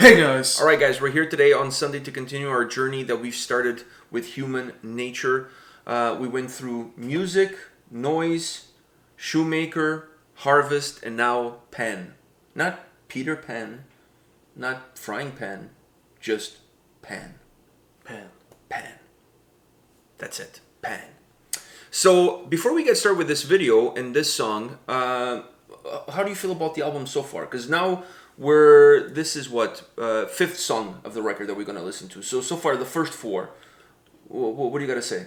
Hey guys! Alright guys, we're here today on Sunday to continue our journey that we've started with human nature. We went through music, noise, shoemaker, harvest, and now pen. Not Peter Pan, not frying pan, just pan. Pan. That's it. Pan. So, before we get started with this video and this song, how do you feel about the album so far? Because now this is fifth song of the record that we're going to listen to. So far, the first four. What do you got to say?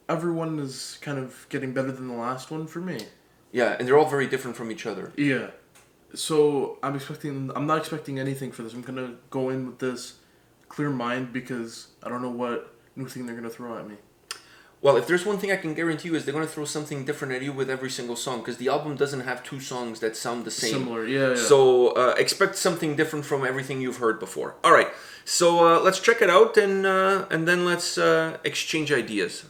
Everyone is kind of getting better than the last one for me. Yeah, and they're all very different from each other. Yeah. So, I'm not expecting anything for this. I'm going to go in with this clear mind because I don't know what new thing they're going to throw at me. Well, if there's one thing I can guarantee you is they're going to throw something different at you with every single song, because the album doesn't have two songs that sound the same. Similar, yeah. So expect something different from everything you've heard before. All right, so let's check it out and then let's exchange ideas.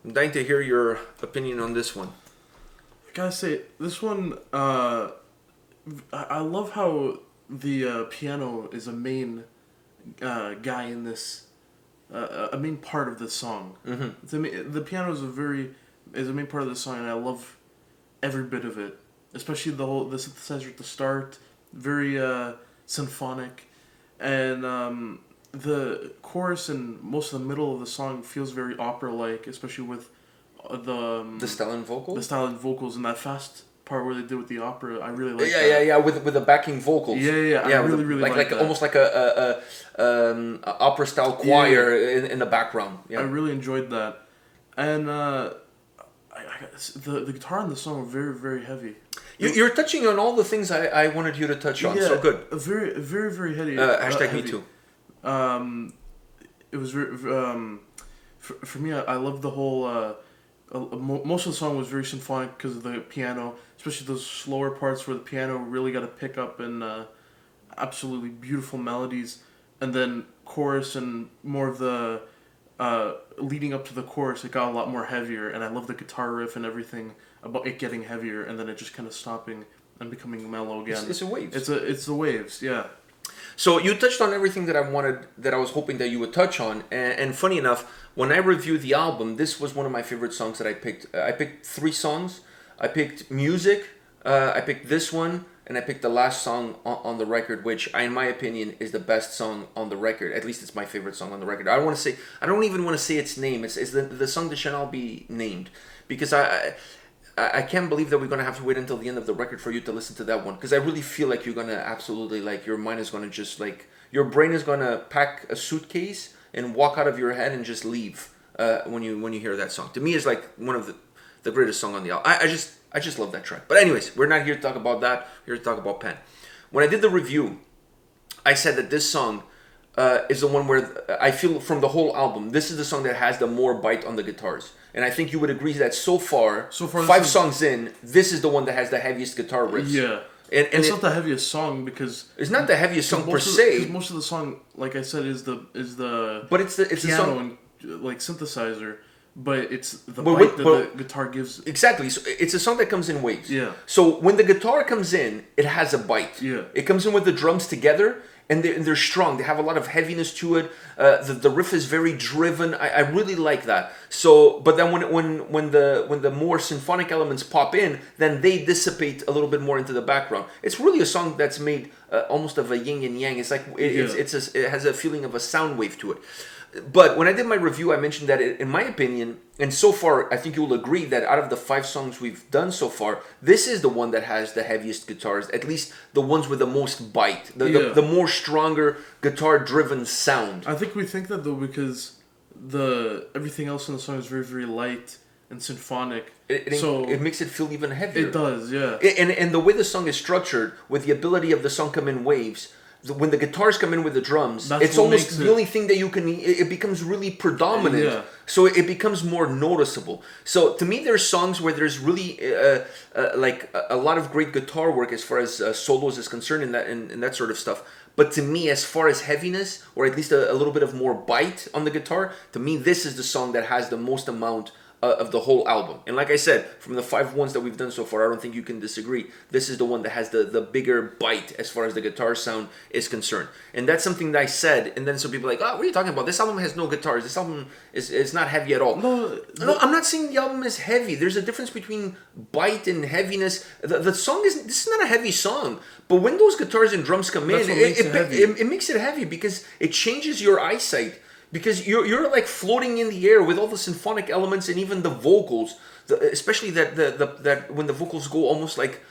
I'm dying to hear your opinion on this one. I gotta say, this one, I love how the piano is a main guy in this, a main part of this song. Mm-hmm. The piano is a main part of the song, and I love every bit of it, especially the synthesizer at the start, very symphonic, and the chorus and most of the middle of the song feels very opera-like, especially with the style and vocals and that fast part where they did with the opera. I really like yeah, with the backing vocals. Yeah. I really like that. Almost like a opera style choir in the background. Yeah, I really enjoyed that, and the guitar in the song are very, very heavy. You're touching on all the things I wanted you to touch on. So good. Very, very, very heavy. Hashtag heavy. me too. It was very for me. I loved the whole. Most of the song was very symphonic because of the piano, especially those slower parts where the piano really got to pick up and absolutely beautiful melodies, and then chorus and more of the leading up to the chorus, it got a lot more heavier, and I love the guitar riff and everything about it getting heavier, and then it just kind of stopping and becoming mellow again. It's the waves. It's the waves, yeah. So you touched on everything that I was hoping that you would touch on, and funny enough, when I reviewed the album, this was one of my favorite songs that I picked. I picked 3 songs. I picked Music, I picked this one, and I picked the last song on the record, which, in my opinion, is the best song on the record. At least it's my favorite song on the record. I don't even want to say its name. It's the song that shall not be named, because I can't believe that we're going to have to wait until the end of the record for you to listen to that one, because I really feel like you're going to absolutely, like, your mind is going to just, like, your brain is going to pack a suitcase and walk out of your head and just leave when you hear that song. To me, it's like one of the greatest song on the album. I just love that track. But anyways, we're not here to talk about that. We're here to talk about Pen. When I did the review, I said that this song is the one where I feel from the whole album, this is the song that has the more bite on the guitars. And I think you would agree that so far 5 songs in, this is the one that has the heaviest guitar riffs. Yeah. And it's not the heaviest song because it's not the heaviest song per se. Because most of the song, like I said, is the but it's piano the song and like synthesizer, but it's the bite that the guitar gives. Exactly. So it's a song that comes in waves. Yeah. So when the guitar comes in, it has a bite. Yeah. It comes in with the drums together, and they're strong. They have a lot of heaviness to it. The riff is very driven. I really like that. So, but then when the more symphonic elements pop in, then they dissipate a little bit more into the background. It's really a song that's made almost of a yin and yang. It's like it has a feeling of a sound wave to it. But when I did my review, I mentioned that in my opinion, and so far I think you'll agree that out of the 5 songs we've done so far, this is the one that has the heaviest guitars, at least the ones with the most bite, the more stronger guitar-driven sound. I think we think that though because everything else in the song is very, very light and symphonic. It makes it feel even heavier. It does, yeah. And the way the song is structured, with the ability of the song come in waves, when the guitars come in with the drums, it's almost the only thing that you can. It becomes really predominant, so it becomes more noticeable. So to me, there's songs where there's really like a lot of great guitar work as far as solos is concerned, and that sort of stuff. But to me, as far as heaviness, or at least a little bit of more bite on the guitar, to me, this is the song that has the most amount of the whole album. And like I said, from the 5 ones that we've done so far, I don't think you can disagree. This is the one that has the bigger bite as far as the guitar sound is concerned. And that's something that I said, and then some people are like, oh, what are you talking about? This album has no guitars. This album is not heavy at all. No, I'm not saying the album is heavy. There's a difference between bite and heaviness. The song this is not a heavy song. But when those guitars and drums come in, it makes it heavy because it changes your eyesight. Because you're like floating in the air with all the symphonic elements and even the vocals, especially that when the vocals go almost like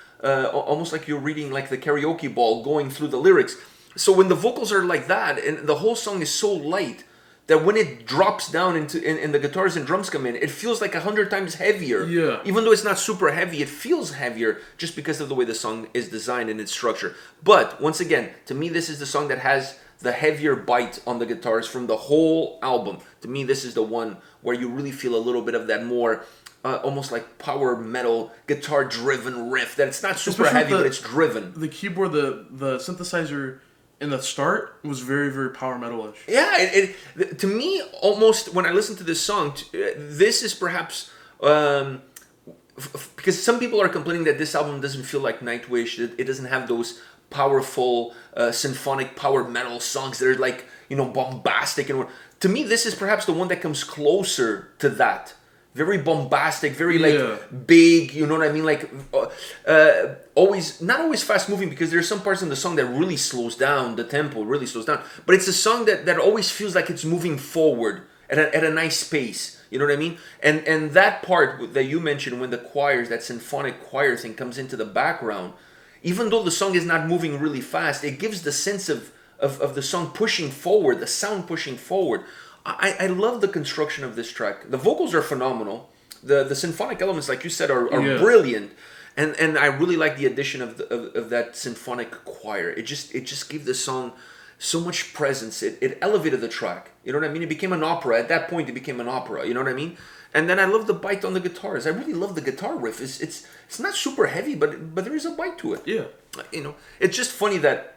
you're reading like the karaoke ball going through the lyrics. So when the vocals are like that and the whole song is so light that when it drops down and the guitars and drums come in, it feels like 100 times heavier. Yeah. Even though it's not super heavy, it feels heavier just because of the way the song is designed and its structure. But once again, to me, this is the song that has the heavier bite on the guitars from the whole album. To me, this is the one where you really feel a little bit of that more almost like power metal guitar driven riff that it's not super heavy, but it's driven. The keyboard, the synthesizer in the start was very, very power metal-ish. Yeah, to me, almost when I listen to this song, this is perhaps because some people are complaining that this album doesn't feel like Nightwish. That it doesn't have those powerful symphonic power metal songs that are like bombastic and. To me, this is perhaps the one that comes closer to that. Very bombastic, very big, you know what I mean? Like always, not always fast moving, because there's some parts in the song that really slows down, the tempo really slows down. But it's a song that always feels like it's moving forward at a nice pace, you know what I mean? And that part that you mentioned, when the choirs, that symphonic choir thing comes into the background, even though the song is not moving really fast, it gives the sense of the song pushing forward, the sound pushing forward. I love the construction of this track. The vocals are phenomenal. The symphonic elements, like you said, are brilliant. And I really like the addition of that symphonic choir. It just gave the song so much presence. It elevated the track. You know what I mean? It became an opera. At that point, it became an opera. You know what I mean? And then I love the bite on the guitars. I really love the guitar riff. It's not super heavy, but there is a bite to it. Yeah. It's just funny that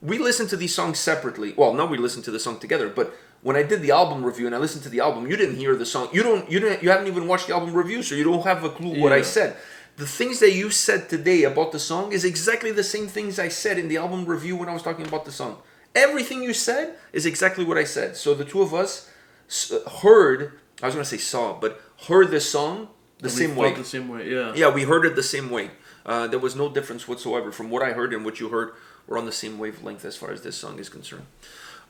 we listen to these songs separately. Well, now we listen to the song together, but when I did the album review and I listened to the album, you didn't hear the song. You haven't even watched the album review, so you don't have a clue what I said. The things that you said today about the song is exactly the same things I said in the album review when I was talking about the song. Everything you said is exactly what I said. So the two of us heard this song the same way. The same way, yeah. Yeah, we heard it the same way. There was no difference whatsoever from what I heard and what you heard. We're on the same wavelength as far as this song is concerned.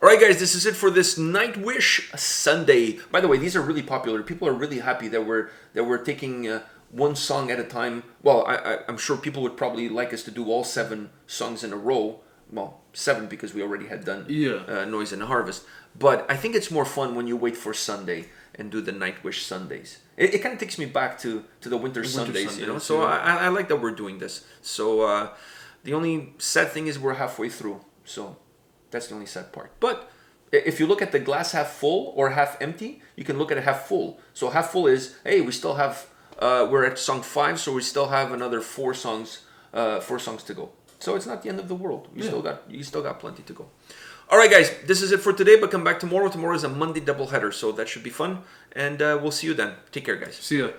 All right, guys, this is it for this Nightwish Sunday. By the way, these are really popular. People are really happy that we're taking one song at a time. Well, I'm sure people would probably like us to do all 7 songs in a row. Well, 7 because we already had done Noise and Harvest. But I think it's more fun when you wait for Sunday and do the Nightwish Sundays. It kind of takes me back to the Winter Sundays, you know. So I like that we're doing this. So the only sad thing is we're halfway through. So that's the only sad part. But if you look at the glass half full or half empty, you can look at it half full. So half full is, hey, we still have, we're at song 5, so we still have another 4 songs to go. So it's not the end of the world. You still got plenty to go. All right, guys, this is it for today, but come back tomorrow. Tomorrow is a Monday doubleheader, so that should be fun. And we'll see you then. Take care, guys. See ya.